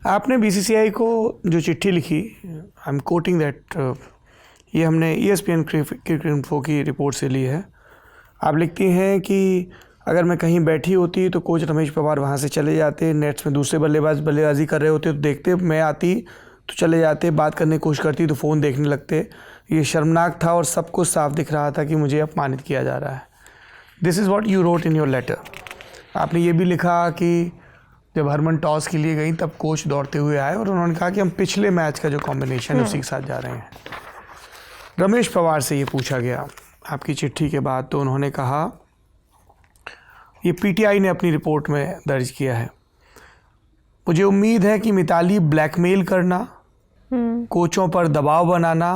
आपने बीसीसीआई को जो चिट्ठी लिखी, आई एम कोटिंग दैट, ये हमने ESPN क्रिकेट इन्फो की रिपोर्ट से ली है। आप लिखती हैं कि अगर मैं कहीं बैठी होती तो कोच रमेश पवार वहाँ से चले जाते, नेट्स में दूसरे बल्लेबाजी कर रहे होते तो देखते, मैं आती तो चले जाते, बात करने की कोशिश करती तो फ़ोन देखने लगते। ये शर्मनाक था और सब कुछ साफ दिख रहा था कि मुझे अपमानित किया जा रहा है। This is what you wrote in your letter. आपने ये भी लिखा कि जब हरमन टॉस के लिए गई तब कोच दौड़ते हुए आए और उन्होंने कहा कि हम पिछले मैच का जो कॉम्बिनेशन है उसी के साथ जा रहे हैं। रमेश पवार से ये पूछा गया आपकी चिट्ठी के बाद तो उन्होंने कहा, ये PTI ने अपनी रिपोर्ट में दर्ज किया है, मुझे उम्मीद है कि मिताली ब्लैकमेल करना, कोचों पर दबाव बनाना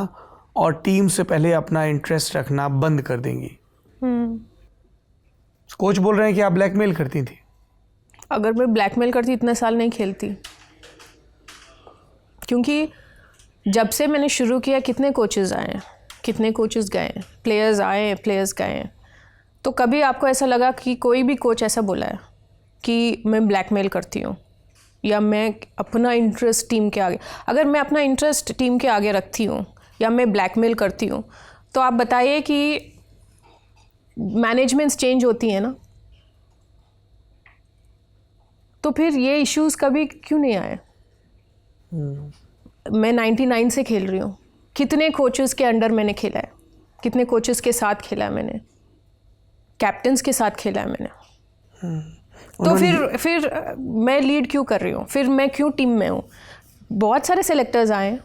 और टीम से पहले अपना इंटरेस्ट रखना बंद कर देंगी। कोच बोल रहे हैं कि आप ब्लैकमेल करती थी। अगर मैं ब्लैकमेल करती इतने साल नहीं खेलती, क्योंकि जब से मैंने शुरू किया कितने कोचेज़ आए, कितने कोचेज़ गए, प्लेयर्स आए, प्लेयर्स गए, तो कभी आपको ऐसा लगा कि कोई भी कोच ऐसा बोला है कि मैं ब्लैकमेल करती हूँ या मैं अपना इंटरेस्ट टीम के आगे, अगर मैं अपना इंटरेस्ट टीम के आगे रखती हूँ या मैं ब्लैकमेल करती हूँ, तो आप बताइए कि मैनेजमेंट्स चेंज होती हैं ना, तो फिर ये इश्यूज़ कभी क्यों नहीं आए? मैं 99 से खेल रही हूँ, कितने कोचेस के अंडर मैंने खेला है, कितने कोचेस के साथ खेला है मैंने, कैप्टन्स के साथ खेला है मैंने, तो फिर मैं लीड क्यों कर रही हूँ, फिर मैं क्यों टीम में हूँ? बहुत सारे सेलेक्टर्स आए,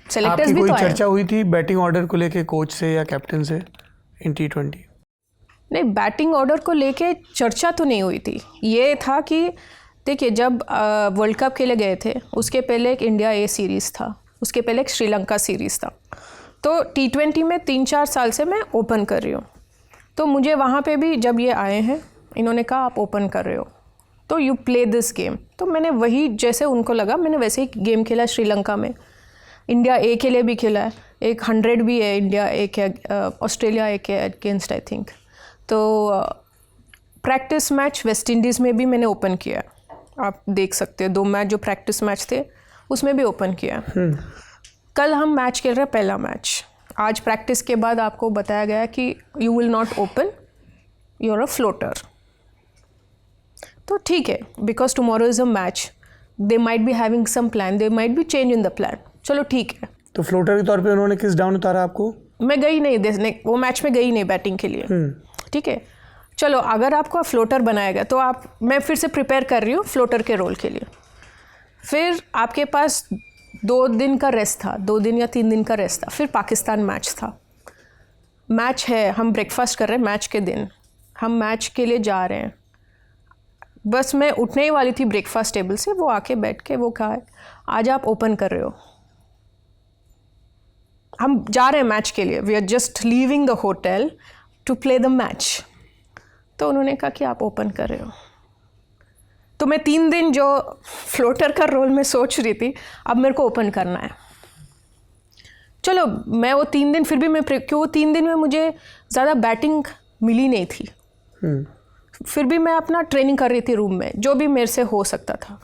सेलेक्टर्स भी तो आए। चर्चा हुई थी बैटिंग ऑर्डर को लेके कोच से या कैप्टन से इन T20? नहीं, बैटिंग ऑर्डर को लेके चर्चा तो नहीं हुई थी। ये था कि देखिए, जब वर्ल्ड कप के लिए गए थे उसके पहले एक इंडिया A सीरीज़ था, उसके पहले एक श्रीलंका सीरीज़ था, तो T20 में 3-4 साल से मैं ओपन कर रही हूँ। तो मुझे वहाँ पे भी जब ये आए हैं, इन्होंने कहा आप ओपन कर रहे हो तो यू प्ले दिस गेम, तो मैंने वही जैसे उनको लगा मैंने वैसे ही गेम खेला। श्रीलंका में इंडिया A के लिए भी खेला है, एक 100 भी है इंडिया A के, ऑस्ट्रेलिया A के अगेंस्ट आई थिंक। तो प्रैक्टिस मैच वेस्ट इंडीज़ में भी मैंने ओपन किया, आप देख सकते हैं 2 मैच जो प्रैक्टिस मैच थे उसमें भी ओपन किया। कल हम मैच खेल रहे हैं, पहला मैच। आज प्रैक्टिस के बाद आपको बताया गया कि you will not open, you are a floater. तो ठीक है, because tomorrow is a match, they might be having some plan, they might be change in the plan, चलो ठीक है। तो फ्लोटर के तौर पे उन्होंने किस डाउन उतारा आपको? मैं गई नहीं देखने, वो मैच में गई नहीं बैटिंग के लिए, ठीक है। चलो, अगर आपको फ्लोटर बनाया गया तो मैं फिर से प्रिपेयर कर रही हूँ फ्लोटर के रोल के लिए। फिर आपके पास 2 दिन का रेस्ट था, 2 दिन या 3 दिन का रेस्ट था, फिर पाकिस्तान मैच था। मैच है, हम ब्रेकफास्ट कर रहे हैं मैच के दिन, हम मैच के लिए जा रहे हैं। बस मैं उठने ही वाली थी ब्रेकफास्ट टेबल से, वो आके बैठ के वो कहा, आज आप ओपन कर रहे हो, हम जा रहे हैं मैच के लिए, we are just leaving the hotel to play the match. तो उन्होंने कहा कि आप ओपन कर रहे हो। तो मैं 3 दिन जो फ्लोटर का रोल में सोच रही थी, अब मेरे को ओपन करना है। चलो, मैं वो 3 दिन फिर भी क्यों 3 दिन में मुझे ज़्यादा बैटिंग मिली नहीं थी, फिर भी मैं अपना ट्रेनिंग कर रही थी रूम में, जो भी मेरे से हो सकता था।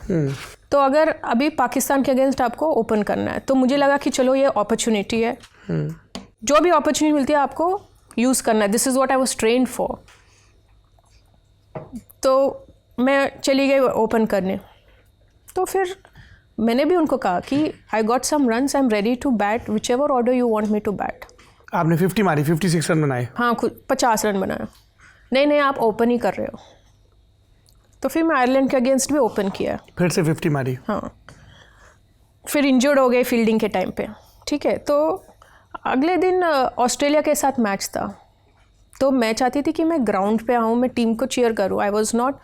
तो अगर अभी पाकिस्तान के अगेंस्ट आपको ओपन करना है तो मुझे लगा कि चलो ये अपॉर्चुनिटी है, जो भी अपॉर्चुनिटी मिलती है आपको यूज़ करना है, this is what I was trained for. तो मैं चली गई ओपन करने। तो फिर मैंने भी उनको कहा कि I got some runs, I am ready to bat whichever order you want me to bat. आपने 50 मारी, 56 रन बनाए? हाँ, 50 रन बनाया। नहीं, आप ओपन ही कर रहे हो। तो फिर मैं आयरलैंड के अगेंस्ट भी ओपन किया, फिर से 50 मारी। हाँ, फिर इंजर्ड हो गए फील्डिंग के टाइम पे, ठीक है। तो अगले दिन ऑस्ट्रेलिया के साथ मैच था, तो मैं चाहती थी कि मैं ग्राउंड पे आऊँ, मैं टीम को चीयर करूँ। I was not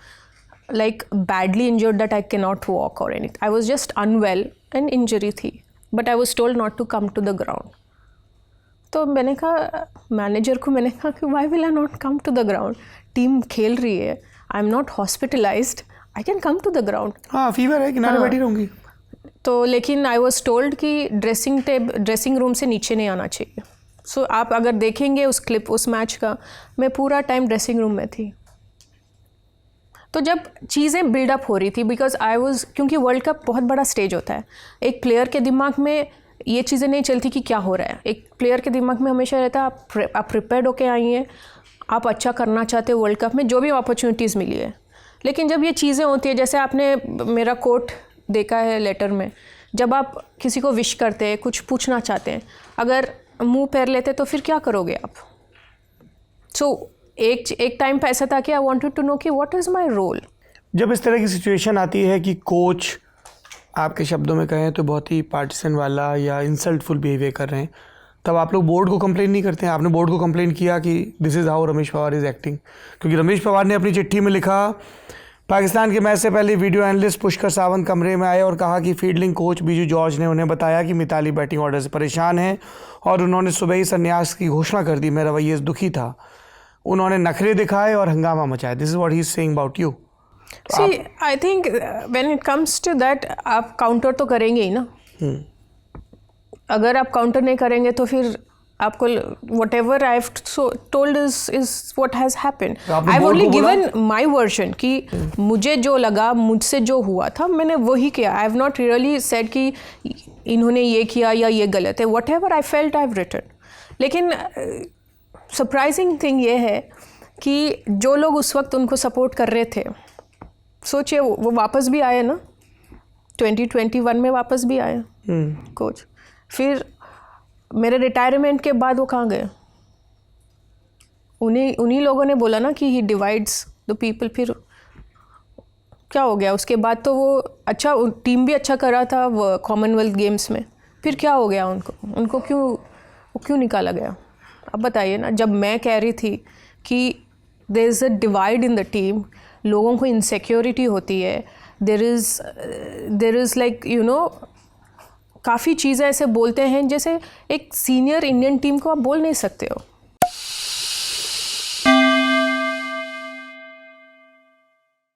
like badly injured that I can not walk और anything, I was just unwell and injury थी, but I was told not to come to the ground. तो मैंने कहा मैनेजर को, मैंने कहा कि why will I not come to the ground, team खेल रही है, I am not hospitalised, I can come to the ground. हाँ, फीवर है, किनारे बैठी रहूँगी। तो लेकिन आई वॉज टोल्ड कि ड्रेसिंग रूम से नीचे नहीं आना चाहिए। सो आप अगर देखेंगे उस क्लिप उस मैच का, मैं पूरा टाइम ड्रेसिंग रूम में थी। तो जब चीज़ें बिल्डअप हो रही थी, बिकॉज आई वॉज, क्योंकि वर्ल्ड कप बहुत बड़ा स्टेज होता है, एक प्लेयर के दिमाग में ये चीज़ें नहीं चलती कि क्या हो रहा है। एक प्लेयर के दिमाग में हमेशा रहता है आप प्रिपेयर्ड होके आई हैं, आप अच्छा करना चाहते हो वर्ल्ड कप में, जो भी अपॉर्चुनिटीज़ मिली है। लेकिन जब ये चीज़ें होती है, जैसे आपने मेरा कोट देखा है लेटर में, जब आप किसी को विश करते हैं, कुछ पूछना चाहते हैं, अगर मुंह फेर लेते तो फिर क्या करोगे आप? सो एक टाइम पे ऐसा था कि आई वांटेड टू नो कि व्हाट इज़ माय रोल। जब इस तरह की सिचुएशन आती है कि कोच आपके शब्दों में कहें तो बहुत ही पार्टिसन वाला या इंसल्टफुल बिहेवियर कर रहे हैं, तब आप लोग बोर्ड को कंप्लेन नहीं करते हैं? आपने बोर्ड को कंप्लेन किया कि this is how Ramesh Pawar is acting? क्योंकि रमेश पवार ने अपनी चिट्ठी में लिखा, पाकिस्तान के मैच से पहले वीडियो एनालिस्ट पुष्कर सावंत कमरे में आए और कहा कि फील्डिंग कोच बीजू जॉर्ज ने उन्हें बताया कि मिताली बैटिंग ऑर्डर से परेशान है और उन्होंने सुबह ही संन्यास की घोषणा कर दी। मेरा रवैये से दुखी था, उन्होंने नखरे दिखाए और हंगामा मचाया। This is what he is saying about you. See I think when it comes to that, आप काउंटर तो करेंगे ही ना। अगर आप काउंटर नहीं करेंगे तो फिर आपको whatever I have told is what has happened. I've only given my version कि मुझे जो लगा, मुझसे जो हुआ था, मैंने वही किया. I have not really said कि इन्होंने ये किया या ये गलत है. Whatever I felt I've written. लेकिन सरप्राइजिंग थिंग ये है कि जो लोग उस वक्त उनको सपोर्ट कर रहे थे, सोचिए वो वापस भी आए ना, 2021 में वापस भी आए कोच. फिर मेरे रिटायरमेंट के बाद वो कहाँ गए? उन्हीं लोगों ने बोला ना कि ही डिवाइड्स द पीपल. फिर क्या हो गया उसके बाद? तो वो अच्छा, टीम भी अच्छा कर रहा था वो कॉमनवेल्थ गेम्स में. फिर क्या हो गया उनको क्यों निकाला गया? अब बताइए ना. जब मैं कह रही थी कि there is a divide in the team, लोगों को इनसिक्योरिटी होती है, there is like you know, काफ़ी चीज़ें ऐसे बोलते हैं जैसे एक सीनियर इंडियन टीम को आप बोल नहीं सकते हो.